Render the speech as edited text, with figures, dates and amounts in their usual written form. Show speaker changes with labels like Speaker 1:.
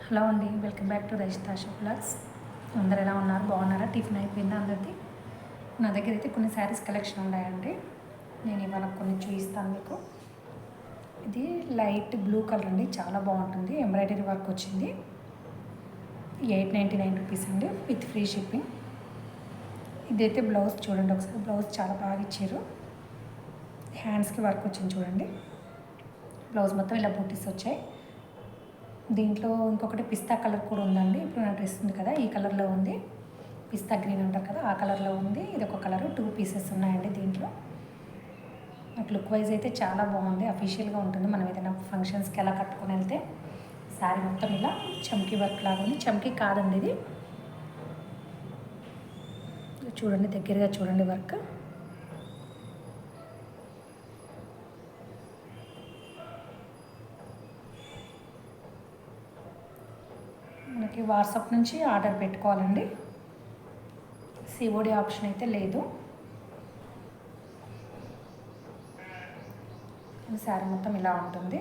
Speaker 1: Hello అండి, welcome back to రజితాష్ blogs. అందరు ఎలా ఉన్నారు? బాగున్నారా? టిఫిన్ అయిపోయిందా అందరిది? నా దగ్గర అయితే కొన్ని శారీస్ కలెక్షన్ ఉన్నాయండి. నేను ఇవాళ కొన్ని చూపిస్తాను మీకు. ఇది లైట్ బ్లూ కలర్ అండి, చాలా బాగుంటుంది. ఎంబ్రాయిడరీ వర్క్ వచ్చింది. 899 రూపీస్ అండి, విత్ ఫ్రీ షిప్పింగ్. ఇదైతే బ్లౌజ్ చూడండి ఒకసారి. బ్లౌజ్ చాలా బాగా ఇచ్చారు. హ్యాండ్స్కి వర్క్ వచ్చింది చూడండి. బ్లౌజ్ మొత్తం ఇలా బూటీస్ వచ్చాయి. దీంట్లో ఇంకొకటి పిస్తా కలర్ కూడా ఉందండి. ఇప్పుడు నా డ్రెస్ ఉంది కదా, ఈ కలర్లో ఉంది. పిస్తా గ్రీన్ అంటారు కదా, ఆ కలర్లో ఉంది. ఇది ఒక కలర్. 2 పీసెస్ ఉన్నాయండి దీంట్లో. నాకు లుక్ వైజ్ అయితే చాలా బాగుంది. అఫీషియల్గా ఉంటుంది. మనం ఏదైనా ఫంక్షన్స్కి ఎలా కట్టుకొని వెళ్తే శారీ మొత్తం ఇలా చమ్కీ వర్క్ లాగా ఉంది. చమ్కీ కాదండి ఇది. చూడండి, దగ్గరగా చూడండి వర్క్. మనకి వాట్సాప్ నుంచి ఆర్డర్ పెట్టుకోవాలండి. సిఓడి ఆప్షన్ అయితే లేదు. శారీ మొత్తం ఇలా ఉంటుంది.